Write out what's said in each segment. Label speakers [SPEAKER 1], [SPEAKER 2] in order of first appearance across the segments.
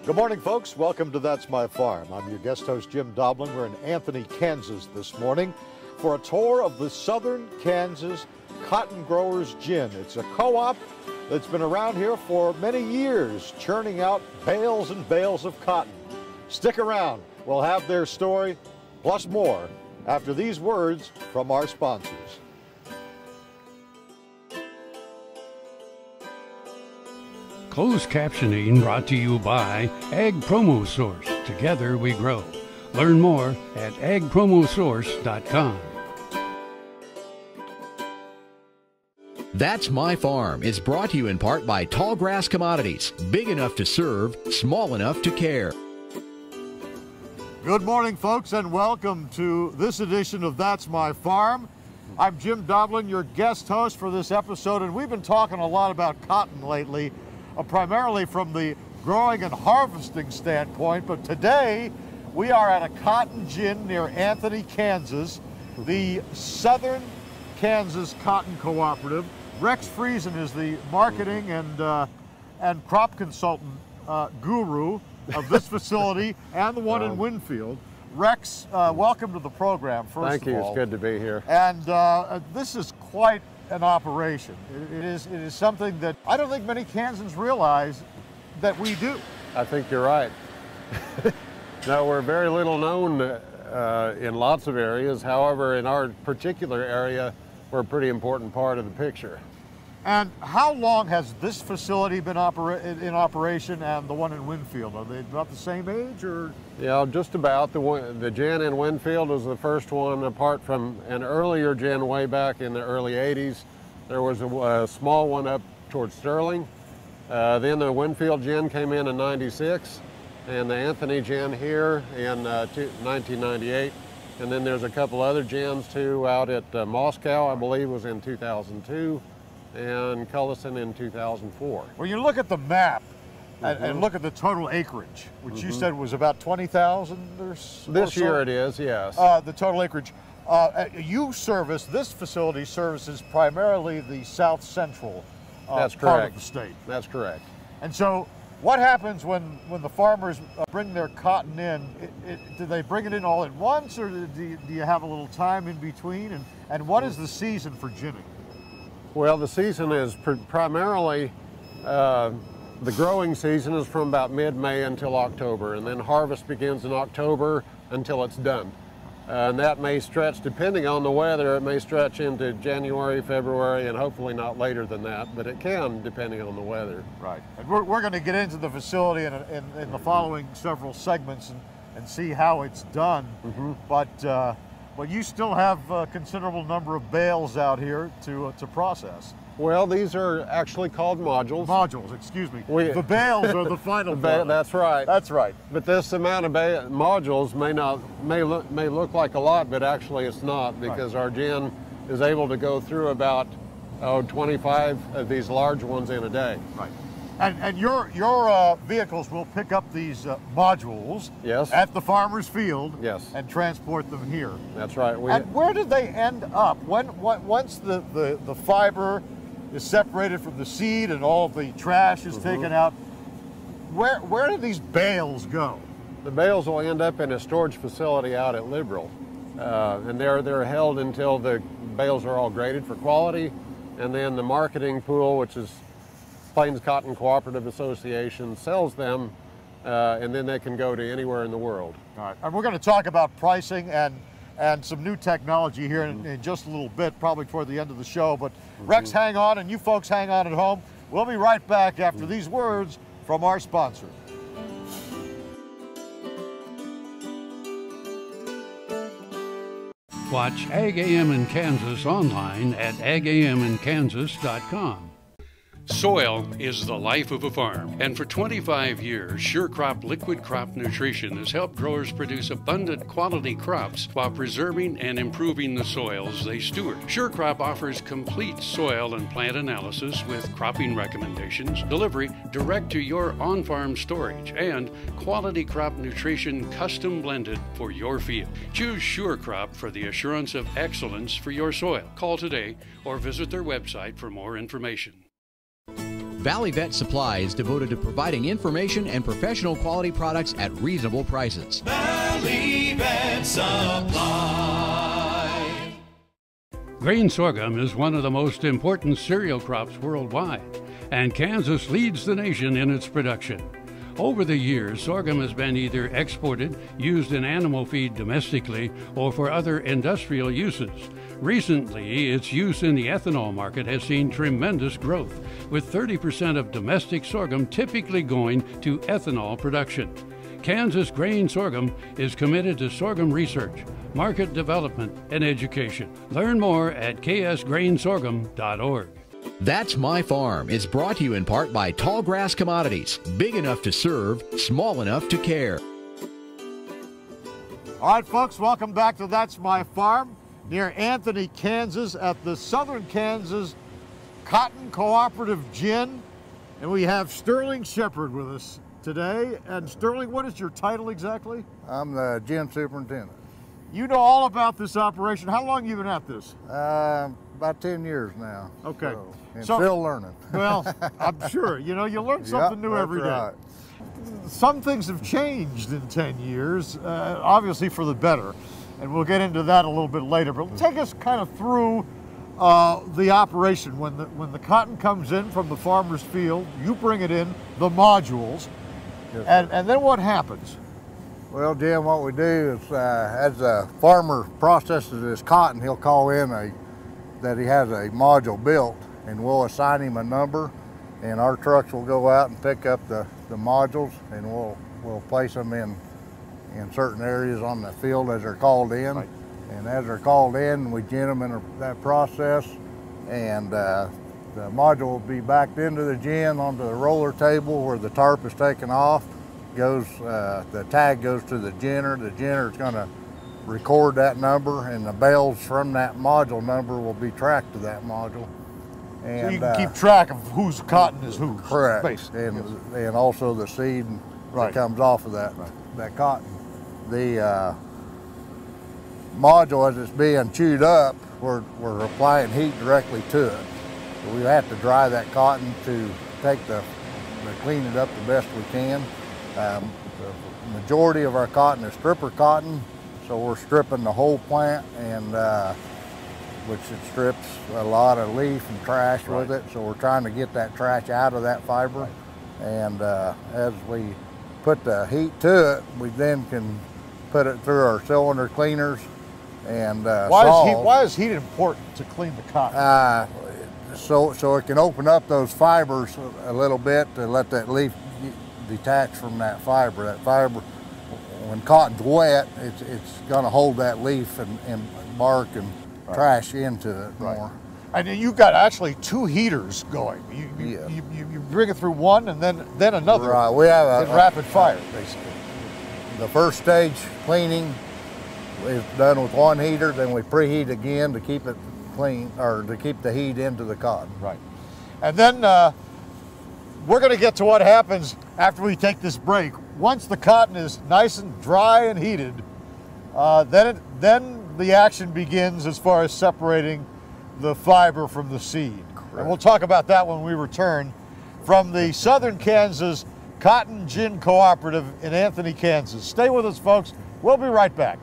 [SPEAKER 1] Good morning, folks. Welcome to That's My Farm. I'm your guest host, Jim Doblin. We're in Anthony, Kansas this morning for a tour of the Southern Kansas Cotton Growers Gin. It's a co-op that's been around here for many years, churning out bales and bales of cotton. Stick around. We'll have their story, plus more, after these words from our sponsors.
[SPEAKER 2] Closed captioning brought to you by Ag Promo Source. Together we grow. Learn more at agpromosource.com.
[SPEAKER 3] That's My Farm is brought to you in part by Tallgrass Commodities. Big enough to serve, small enough to care.
[SPEAKER 1] Good morning, folks, and welcome to this edition of That's My Farm. I'm Jim Doblin, your guest host for this episode, and we've been talking a lot about cotton lately, primarily from the growing and harvesting standpoint, but today we are at a cotton gin near Anthony, Kansas, the Southern Kansas Cotton Cooperative. Rex Friesen is the marketing and crop consultant guru of this facility and the one in Winfield. Rex, welcome to the program, first of all.
[SPEAKER 4] Thank you, it's good to be here.
[SPEAKER 1] And this is quite an operation. It is something that I don't think many Kansans realize that we do.
[SPEAKER 4] I think you're right. No, we're very little known in lots of areas. However, in our particular area, we're a pretty important part of the picture.
[SPEAKER 1] And how long has this facility been in operation and the one in Winfield? Are they about the same age, or?
[SPEAKER 4] Yeah, just about. The gin in Winfield was the first one, apart from an earlier gin way back in the early 80s. There was a small one up towards Sterling. Then the Winfield gin came in 96, and the Anthony gin here in 1998. And then there's a couple other gins too out at Moscow, I believe was in 2002, and Cullison in 2004.
[SPEAKER 1] When you look at the map and look at the total acreage, which you said was about 20,000 or so?
[SPEAKER 4] This year it is, yes.
[SPEAKER 1] The total acreage. This facility services primarily the south central
[SPEAKER 4] That's
[SPEAKER 1] part
[SPEAKER 4] correct.
[SPEAKER 1] of the state.
[SPEAKER 4] That's correct.
[SPEAKER 1] And so what happens when the farmers bring their cotton in? Do they bring it in all at once, or do you have a little time in between? And what is the season for ginning?
[SPEAKER 4] Well, the season is primarily, the growing season is from about mid-May until October, and then harvest begins in October until it's done. And that may stretch, depending on the weather, it may stretch into January, February, and hopefully not later than that, but it can, depending on the weather.
[SPEAKER 1] Right. And we're going to get into the facility in the following several segments and see how it's done. But you still have a considerable number of bales out here to process.
[SPEAKER 4] Well, these are actually called modules.
[SPEAKER 1] Modules, excuse me. The bales are the final product.
[SPEAKER 4] That's right.
[SPEAKER 1] That's right.
[SPEAKER 4] But this amount of modules may look like a lot, but actually it's not, because our gin is able to go through about 25 of these large ones in a day.
[SPEAKER 1] Right. And your vehicles will pick up these modules at the farmer's field and transport them here.
[SPEAKER 4] That's right.
[SPEAKER 1] And where do they end up? Once the fiber is separated from the seed and all of the trash is taken out, where do these bales go?
[SPEAKER 4] The bales will end up in a storage facility out at Liberal. And they're held until the bales are all graded for quality, and then the marketing pool, which is Plains Cotton Cooperative Association, sells them, and then they can go to anywhere in the world.
[SPEAKER 1] All right. And we're going to talk about pricing and some new technology here in just a little bit, probably toward the end of the show. But Rex, hang on, and you folks hang on at home. We'll be right back after these words from our sponsor.
[SPEAKER 2] Watch Ag AM in Kansas online at agaminkansas.com. Soil is the life of a farm, and for 25 years, SureCrop Liquid Crop Nutrition has helped growers produce abundant quality crops while preserving and improving the soils they steward. SureCrop offers complete soil and plant analysis with cropping recommendations, delivery direct to your on-farm storage, and quality crop nutrition custom blended for your field. Choose SureCrop for the assurance of excellence for your soil. Call today or visit their website for more information.
[SPEAKER 3] Valley Vet Supply is devoted to providing information and professional quality products at reasonable prices.
[SPEAKER 5] Valley Vet Supply.
[SPEAKER 2] Grain sorghum is one of the most important cereal crops worldwide, and Kansas leads the nation in its production. Over the years, sorghum has been either exported, used in animal feed domestically, or for other industrial uses. Recently, its use in the ethanol market has seen tremendous growth, with 30% of domestic sorghum typically going to ethanol production. Kansas Grain Sorghum is committed to sorghum research, market development, and education. Learn more at ksgrainsorghum.org.
[SPEAKER 3] That's My Farm is brought to you in part by Tallgrass Commodities. Big enough to serve, small enough to care.
[SPEAKER 1] All right, folks, welcome back to That's My Farm near Anthony, Kansas at the Southern Kansas Cotton Cooperative Gin. And we have Sterling Shepard with us today. And Sterling, what is your title exactly?
[SPEAKER 6] I'm the gin superintendent.
[SPEAKER 1] You know all about this operation. How long have you been at this?
[SPEAKER 6] About 10 years now.
[SPEAKER 1] Okay.
[SPEAKER 6] So still learning.
[SPEAKER 1] Well, I'm sure. You know, you learn something new every day.
[SPEAKER 6] Right.
[SPEAKER 1] Some things have changed in 10 years, obviously for the better. And we'll get into that a little bit later. But take us kind of through the operation. When the cotton comes in from the farmer's field, you bring it in, the modules,
[SPEAKER 6] Yes,
[SPEAKER 1] and then what happens?
[SPEAKER 6] Well, Jim, what we do is as the farmer processes his cotton, he'll call in that he has a module built, and we'll assign him a number, and our trucks will go out and pick up the modules, and we'll place them in certain areas on the field as they're called in.
[SPEAKER 1] Right.
[SPEAKER 6] And as they're called in, we gin them in that process, and the module will be backed into the gin onto the roller table where the tarp is taken off. The tag goes to the ginner. The ginner is going to record that number, and the bales from that module number will be tracked to that module. And,
[SPEAKER 1] so you can keep track of whose cotton is whose.
[SPEAKER 6] Correct.
[SPEAKER 1] Basically.
[SPEAKER 6] And also the seed that comes off of that cotton. The module, as it's being chewed up, we're applying heat directly to it. So we have to dry that cotton to clean it up the best we can. The majority of our cotton is stripper cotton, so we're stripping the whole plant, and which it strips a lot of leaf and trash with it. So we're trying to get that trash out of that fiber. And as we put the heat to it, we then can put it through our cylinder cleaners and
[SPEAKER 1] why is heat important to clean the cotton?
[SPEAKER 6] So it can open up those fibers a little bit to let that leaf detach from that fiber. That fiber, when cotton's wet, it's going to hold that leaf and bark and trash into it more.
[SPEAKER 1] And you've got actually two heaters going. You bring it through one and then another.
[SPEAKER 6] Right. We have
[SPEAKER 1] in rapid fire, basically.
[SPEAKER 6] The first stage cleaning is done with one heater, then we preheat again to keep it clean, or to keep the heat into the cotton.
[SPEAKER 1] Right. And then we're going to get to what happens after we take this break. Once the cotton is nice and dry and heated, then the action begins as far as separating the fiber from the seed. Correct. And we'll talk about that when we return from the Southern Kansas Cotton Gin Cooperative in Anthony, Kansas. Stay with us, folks. We'll be right back.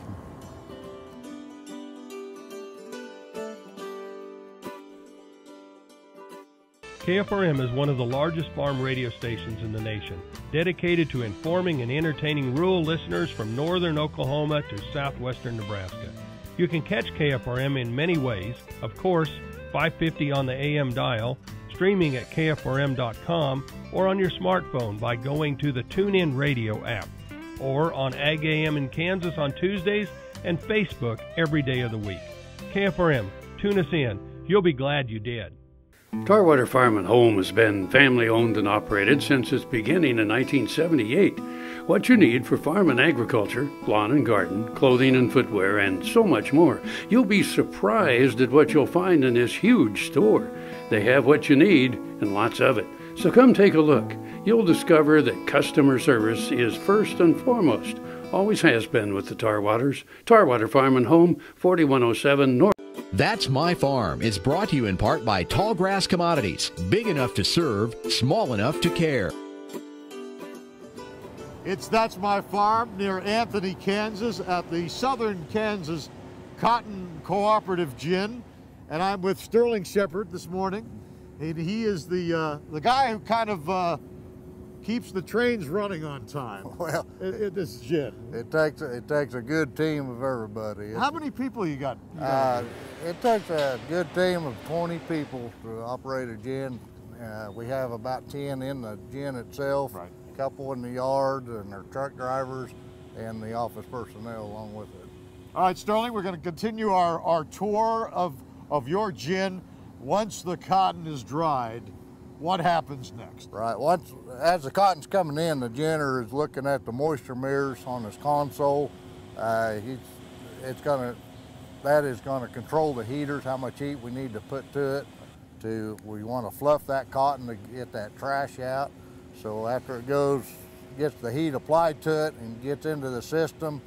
[SPEAKER 7] KFRM is one of the largest farm radio stations in the nation, dedicated to informing and entertaining rural listeners from northern Oklahoma to southwestern Nebraska. You can catch KFRM in many ways, of course, 550 on the AM dial, streaming at kfrm.com, or on your smartphone by going to the TuneIn Radio app, or on Ag AM in Kansas on Tuesdays and Facebook every day of the week. KFRM, tune us in. You'll be glad you did.
[SPEAKER 2] Tarwater Farm and Home has been family owned and operated since its beginning in 1978. What you need for farm and agriculture, lawn and garden, clothing and footwear, and so much more. You'll be surprised at what you'll find in this huge store. They have what you need and lots of it. So come take a look. You'll discover that customer service is first and foremost. Always has been with the Tarwaters. Tarwater Farm and Home, 4107 North.
[SPEAKER 3] That's My Farm is brought to you in part by Tallgrass Commodities, big enough to serve, small enough to care.
[SPEAKER 1] It's That's My Farm near Anthony, Kansas at the Southern Kansas Cotton Cooperative Gin. And I'm with Sterling Shepard this morning. And he is the guy who kind of keeps the trains running on time.
[SPEAKER 6] Well,
[SPEAKER 1] this gin.
[SPEAKER 6] It takes a good team of everybody.
[SPEAKER 1] How many people you got?
[SPEAKER 6] It takes a good team of 20 people to operate a gin. We have about 10 in the gin itself.
[SPEAKER 1] Right.
[SPEAKER 6] Couple in the yard, and our truck drivers and the office personnel along with it.
[SPEAKER 1] All right, Sterling, we're going to continue our tour of your gin. Once the cotton is dried, what happens next?
[SPEAKER 6] Right, as the cotton's coming in, the ginner is looking at the moisture mirrors on his console. That is going to control the heaters, how much heat we need to put to it. We want to fluff that cotton to get that trash out. So after it gets the heat applied to it and gets into the system,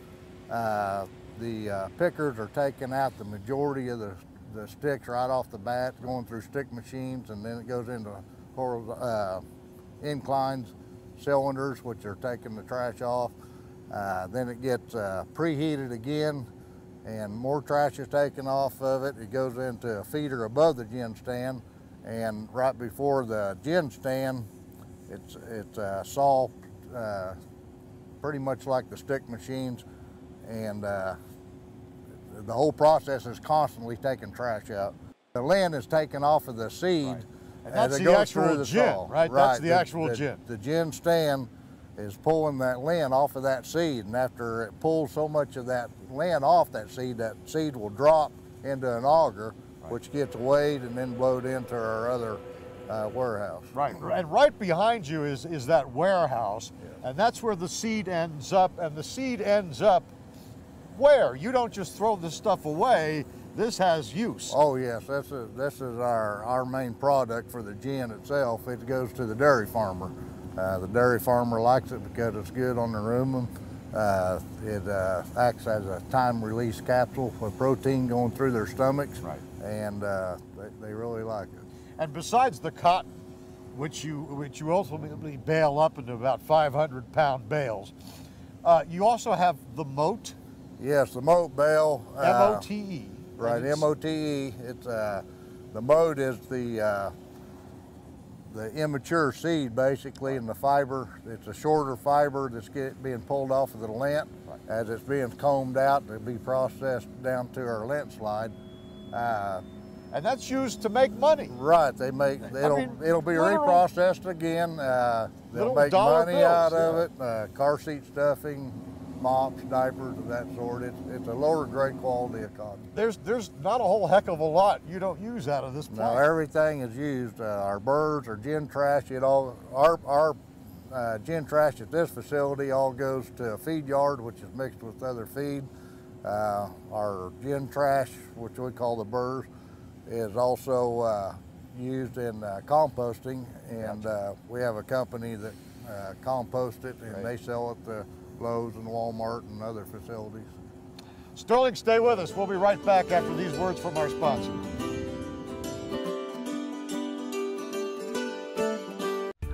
[SPEAKER 6] the pickers are taking out the majority of the sticks right off the bat, going through stick machines, and then it goes into inclines cylinders, which are taking the trash off. Then it gets preheated again, and more trash is taken off of it. It goes into a feeder above the gin stand, and right before the gin stand, it's soft, pretty much like the stick machines, and the whole process is constantly taking trash out. The lint is taken off of the seed.
[SPEAKER 1] Right. And that's
[SPEAKER 6] as it
[SPEAKER 1] the
[SPEAKER 6] goes
[SPEAKER 1] actual
[SPEAKER 6] through the
[SPEAKER 1] gin,
[SPEAKER 6] saw.
[SPEAKER 1] right? That's the actual gin.
[SPEAKER 6] The gin stand is pulling that lint off of that seed, and after it pulls so much of that lint off that seed will drop into an auger, right, which gets weighed and then blowed into our other warehouse.
[SPEAKER 1] Right, and right behind you is that warehouse, yeah, and that's where the seed ends up, and the seed ends up where? You don't just throw this stuff away, this has use.
[SPEAKER 6] Oh yes, this is our main product for the gin itself. It goes to the dairy farmer. The dairy farmer likes it because it's good on the rumen. It acts as a time release capsule for protein going through their stomachs, right, and they really like it.
[SPEAKER 1] And besides the cotton, which you ultimately bale up into about 500-pound bales, you also have the mote.
[SPEAKER 6] Yes, the mote bale.
[SPEAKER 1] M-O-T-E.
[SPEAKER 6] Right, M-O-T-E. It's the mote is the immature seed basically, and the fiber. It's a shorter fiber that's being pulled off of the lint. Right. As it's being combed out to be processed down to our lint slide.
[SPEAKER 1] And that's used to make money.
[SPEAKER 6] Right, it'll be reprocessed again. They'll make money
[SPEAKER 1] bills,
[SPEAKER 6] out of it. Car seat stuffing, mops, diapers of that sort. It's a lower grade quality of cotton.
[SPEAKER 1] There's not a whole heck of a lot you don't use out of this plant.
[SPEAKER 6] No, everything is used. Our burrs, our gin trash, our gin trash at this facility all goes to a feed yard, which is mixed with other feed. Our gin trash, which we call the burrs, is also used in composting, and we have a company that composts it, and they sell it to Lowe's and Walmart and other facilities.
[SPEAKER 1] Sterling, stay with us. We'll be right back after these words from our sponsor.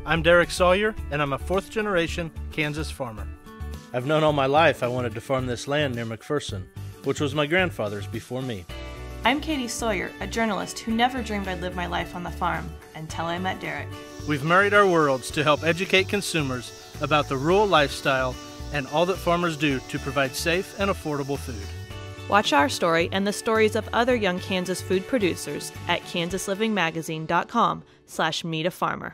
[SPEAKER 8] I'm Derek Sawyer, and I'm a fourth-generation Kansas farmer. I've known all my life I wanted to farm this land near McPherson, which was my grandfather's before me.
[SPEAKER 9] I'm Katie Sawyer, a journalist who never dreamed I'd live my life on the farm until I met Derek.
[SPEAKER 8] We've married our worlds to help educate consumers about the rural lifestyle and all that farmers do to provide safe and affordable food.
[SPEAKER 9] Watch our story and the stories of other young Kansas food producers at kansaslivingmagazine.com/meetafarmer.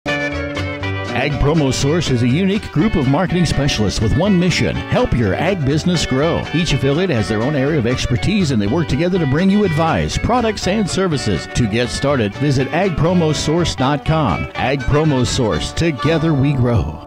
[SPEAKER 10] Ag Promo Source is a unique group of marketing specialists with one mission: help your ag business grow. Each affiliate has their own area of expertise, and they work together to bring you advice, products, and services. To get started, visit agpromosource.com. Ag Promo Source. Together we grow.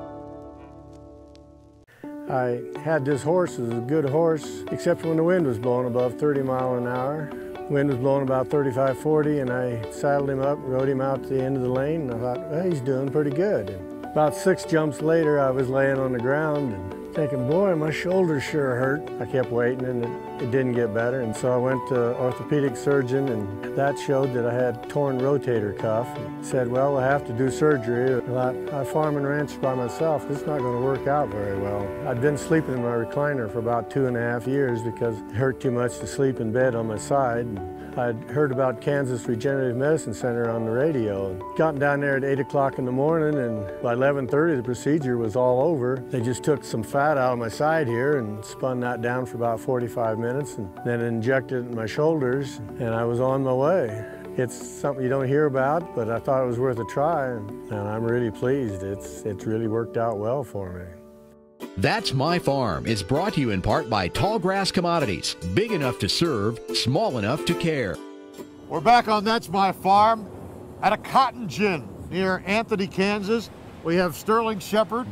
[SPEAKER 11] I had this horse. It was a good horse, except when the wind was blowing above 30 miles an hour. Wind was blowing about 35, 40, and I saddled him up, rode him out to the end of the lane, and I thought, well, he's doing pretty good. And about 6 jumps later, I was laying on the ground, and thinking, boy, my shoulder sure hurt. I kept waiting and it didn't get better, and so I went to orthopedic surgeon, and that showed that I had torn rotator cuff. He said, well, we'll have to do surgery. I farm and ranch by myself. This is not going to work out very well. I'd been sleeping in my recliner for about 2.5 years because it hurt too much to sleep in bed on my side. I'd heard about Kansas Regenerative Medicine Center on the radio. Gotten down there at 8 o'clock in the morning, and by 11:30 the procedure was all over. They just took some fat out of my side here and spun that down for about 45 minutes and then injected it in my shoulders, and I was on my way. It's something you don't hear about, but I thought it was worth a try, and I'm really pleased. It's really worked out well for me.
[SPEAKER 3] That's My Farm is brought to you in part by Tallgrass Commodities. Big enough to serve, small enough to care.
[SPEAKER 1] We're back on That's My Farm at a cotton gin near Anthony, Kansas. We have Sterling Shepard,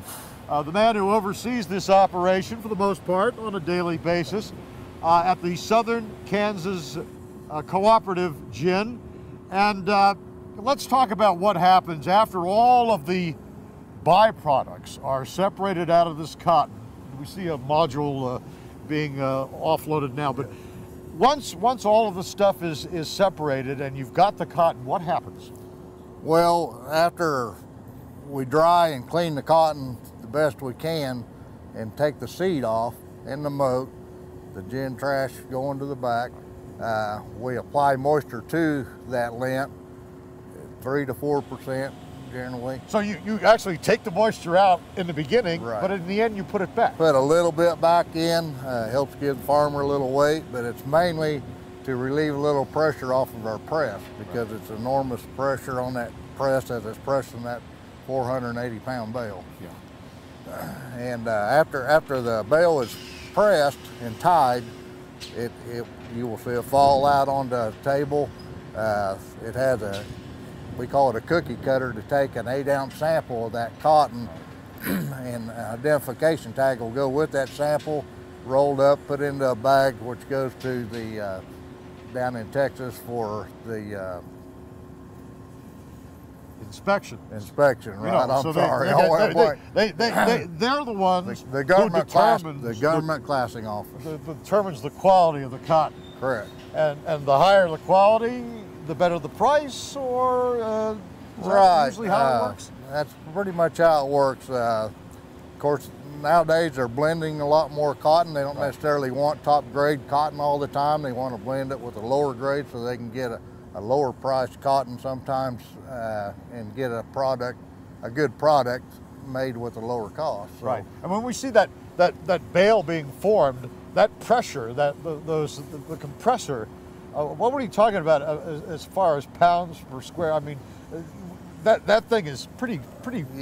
[SPEAKER 1] the man who oversees this operation for the most part on a daily basis at the Southern Kansas Cooperative Gin. And let's talk about what happens after all of the byproducts are separated out of this cotton. We see a module being offloaded now, but once all of the stuff is separated and you've got the cotton, what happens?
[SPEAKER 6] Well, after we dry and clean the cotton the best we can and take the seed off in the moat, the gin trash going to the back, we apply moisture to that lint, 3 to 4%. Generally.
[SPEAKER 1] So you actually take the moisture out in the beginning,
[SPEAKER 6] right,
[SPEAKER 1] but in the end you put it back.
[SPEAKER 6] Put a little bit back in, helps give the farmer a little weight, but it's mainly to relieve a little pressure off of our press, because it's enormous pressure on that press as it's pressing that 480-pound bale.
[SPEAKER 1] Yeah.
[SPEAKER 6] And after the bale is pressed and tied, you will see it fall out on the table. It has we call it a cookie cutter to take an 8-ounce sample of that cotton, and an identification tag will go with that sample, rolled up, put into a bag, which goes to the down in Texas for the
[SPEAKER 1] inspection.
[SPEAKER 6] Right? I'm
[SPEAKER 1] so
[SPEAKER 6] sorry.
[SPEAKER 1] They're the ones
[SPEAKER 6] the government
[SPEAKER 1] who
[SPEAKER 6] government classing office
[SPEAKER 1] determines the quality of the cotton.
[SPEAKER 6] Correct.
[SPEAKER 1] And the higher the quality, the better the price, or is that usually how it works?
[SPEAKER 6] That's pretty much how it works. Of course, nowadays they're blending a lot more cotton. They don't necessarily want top grade cotton all the time. They want to blend it with a lower grade so they can get a lower priced cotton sometimes and get a good product made with a lower cost. So.
[SPEAKER 1] Right. And when we see that bale being formed, that pressure, the compressor, what were you talking about as far as pounds per square? I mean, that thing is pretty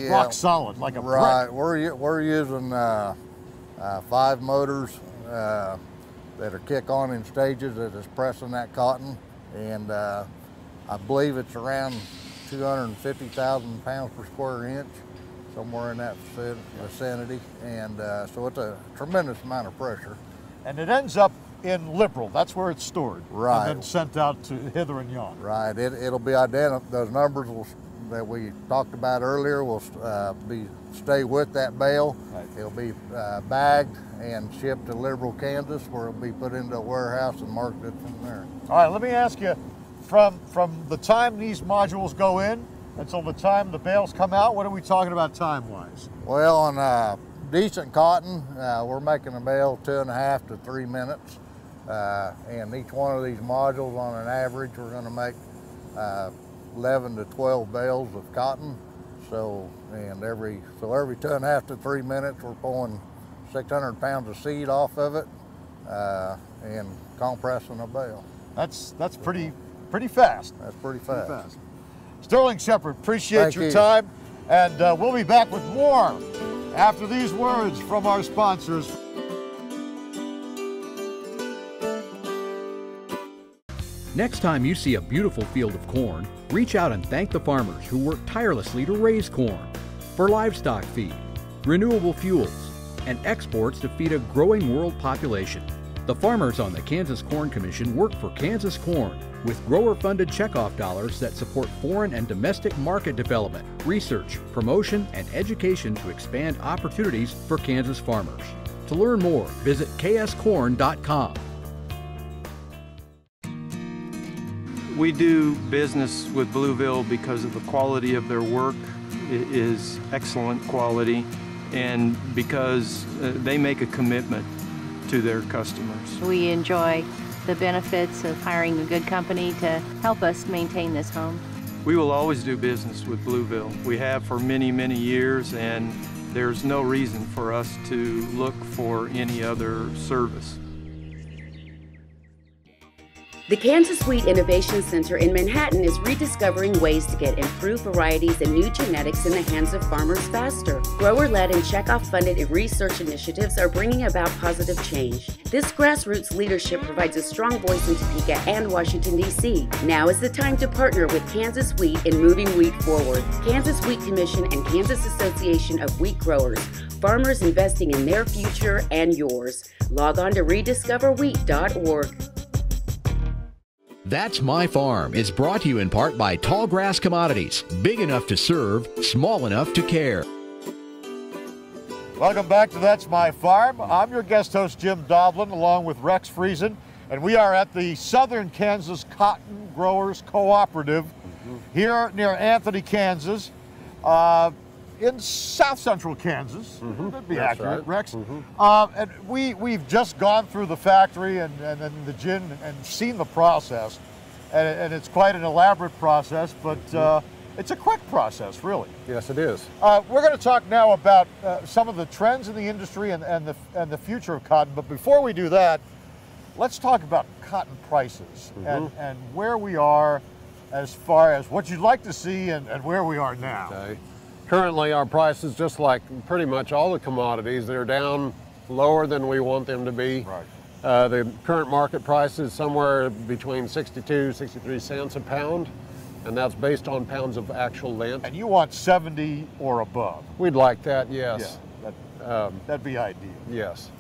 [SPEAKER 1] rock solid, like a
[SPEAKER 6] right.
[SPEAKER 1] brick.
[SPEAKER 6] We're using 5 motors that are kick-on in stages that is pressing that cotton, and I believe it's around 250,000 pounds per square inch, somewhere in that vicinity, and so it's a tremendous amount of pressure.
[SPEAKER 1] And it ends up in Liberal. That's where it's stored.
[SPEAKER 6] Right.
[SPEAKER 1] And then sent out to hither and yon.
[SPEAKER 6] Right. It'll be identical. Those numbers that we talked about earlier will stay with that bale.
[SPEAKER 1] Right.
[SPEAKER 6] It'll be bagged and shipped to Liberal, Kansas, where it'll be put into a warehouse and marketed from there.
[SPEAKER 1] All right. Let me ask you, from the time these modules go in until the time the bales come out, what are we talking about time-wise?
[SPEAKER 6] Well, on decent cotton, we're making a bale 2.5 to 3 minutes. And each one of these modules, on an average, we're going to make 11 to 12 bales of cotton. So every 2.5 to 3 minutes, we're pulling 600 pounds of seed off of it and compressing a bale.
[SPEAKER 1] That's pretty fast.
[SPEAKER 6] That's pretty fast.
[SPEAKER 1] Sterling Shepard, appreciate your time, and we'll be back with more after these words from our sponsors.
[SPEAKER 3] Next time you see a beautiful field of corn, reach out and thank the farmers who work tirelessly to raise corn for livestock feed, renewable fuels, and exports to feed a growing world population. The farmers on the Kansas Corn Commission work for Kansas Corn with grower-funded checkoff dollars that support foreign and domestic market development, research, promotion, and education to expand opportunities for Kansas farmers. To learn more, visit kscorn.com.
[SPEAKER 12] We do business with Blueville because of the quality of their work. It is excellent quality, and because they make a commitment to their customers.
[SPEAKER 13] We enjoy the benefits of hiring a good company to help us maintain this home.
[SPEAKER 12] We will always do business with Blueville. We have for many, many years, and there's no reason for us to look for any other service.
[SPEAKER 14] The Kansas Wheat Innovation Center in Manhattan is rediscovering ways to get improved varieties and new genetics in the hands of farmers faster. Grower-led and checkoff-funded research initiatives are bringing about positive change. This grassroots leadership provides a strong voice in Topeka and Washington, D.C. Now is the time to partner with Kansas Wheat in moving wheat forward. Kansas Wheat Commission and Kansas Association of Wheat Growers. Farmers investing in their future and yours. Log on to rediscoverwheat.org.
[SPEAKER 10] That's My Farm is brought to you in part by Tallgrass Commodities. Big enough to serve, small enough to care.
[SPEAKER 1] Welcome back to That's My Farm. I'm your guest host, Jim Doblin, along with Rex Friesen, and we are at the Southern Kansas Cotton Growers Cooperative here near Anthony, Kansas, in south central Kansas. That'd be accurate, right. Rex. And we've just gone through the factory and the gin and seen the process, and it's quite an elaborate process, but it's a quick process, really.
[SPEAKER 4] Yes, it is.
[SPEAKER 1] We're going to talk now about some of the trends in the industry and the future of cotton, but before we do that, let's talk about cotton prices and where we are as far as what you'd like to see and where we are now.
[SPEAKER 4] Okay. Currently, our prices, just like pretty much all the commodities, they're down lower than we want them to be.
[SPEAKER 1] Right.
[SPEAKER 4] The current market price is somewhere between 62, 63 cents a pound, and that's based on pounds of actual length.
[SPEAKER 1] And you want 70 or above?
[SPEAKER 4] We'd like that, yes.
[SPEAKER 1] Yeah, that'd be ideal.
[SPEAKER 4] Yes.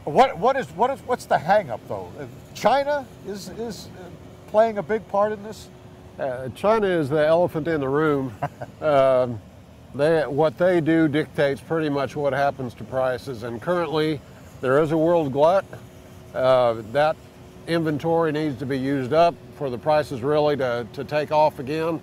[SPEAKER 1] What's the hang-up, though? China is playing a big part in this?
[SPEAKER 4] China is the elephant in the room. What they do dictates pretty much what happens to prices, and currently there is a world glut. That inventory needs to be used up for the prices really to take off again.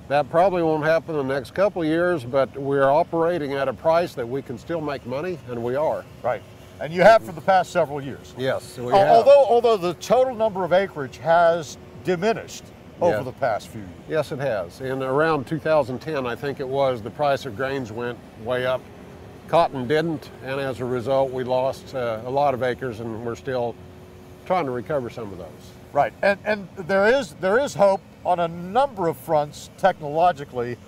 [SPEAKER 4] That probably won't happen in the next couple of years, but we're operating at a price that we can still make money, and we are.
[SPEAKER 1] Right, and you have for the past several years.
[SPEAKER 4] Yes, we have.
[SPEAKER 1] Although the total number of acreage has diminished over the past few years.
[SPEAKER 4] Yes, it has. In around 2010, I think it was, the price of grains went way up. Cotton didn't, and as a result, we lost a lot of acres, and we're still trying to recover some of those.
[SPEAKER 1] Right, and there is hope on a number of fronts, technologically,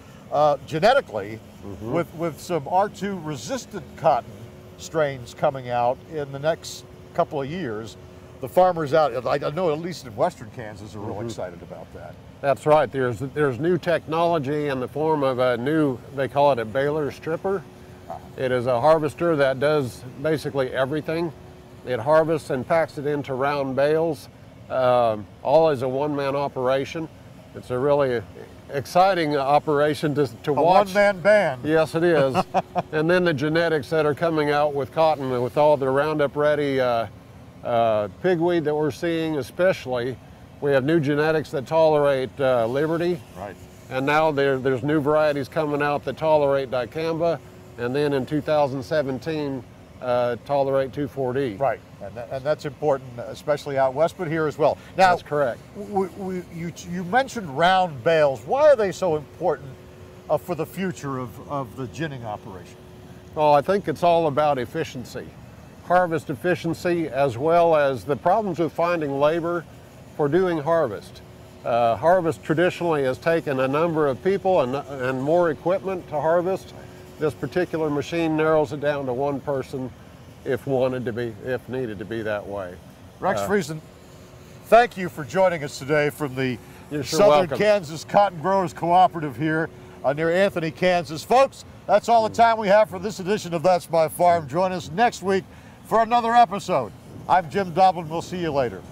[SPEAKER 1] genetically, with some R2 resistant cotton strains coming out in the next couple of years. The farmers out, I know at least in western Kansas, are real excited about that.
[SPEAKER 4] That's right. There's new technology in the form of a new, they call it a baler stripper. It is a harvester that does basically everything. It harvests and packs it into round bales, all as a one-man operation. It's a really exciting operation to watch.
[SPEAKER 1] A one-man band.
[SPEAKER 4] Yes, it is. And then the genetics that are coming out with cotton, with all the Roundup Ready pigweed that we're seeing, especially. We have new genetics that tolerate Liberty.
[SPEAKER 1] Right.
[SPEAKER 4] And now there's new varieties coming out that tolerate dicamba, and then in 2017 tolerate 2,4-D.
[SPEAKER 1] Right, and that's important, especially out west, but here as well. Now,
[SPEAKER 4] that's correct.
[SPEAKER 1] You mentioned round bales. Why are they so important for the future of the ginning operation?
[SPEAKER 4] Well, I think it's all about efficiency. Harvest efficiency, as well as the problems with finding labor for doing harvest. Harvest traditionally has taken a number of people and more equipment to harvest. This particular machine narrows it down to one person if needed to be that way.
[SPEAKER 1] Rex Friesen, thank you for joining us today from the Southern
[SPEAKER 4] welcome.
[SPEAKER 1] Kansas Cotton Growers Cooperative here near Anthony, Kansas. Folks, that's all the time we have for this edition of That's My Farm. Join us next week for another episode. I'm Jim Doblin. We'll see you later.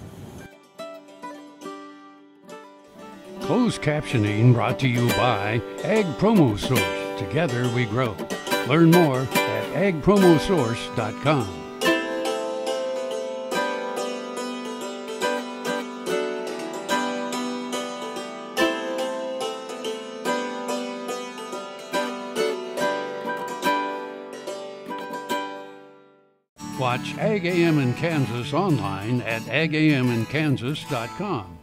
[SPEAKER 2] Closed captioning brought to you by Ag Promo Source. Together we grow. Learn more at agpromosource.com. Watch Ag AM in Kansas online at agaminkansas.com.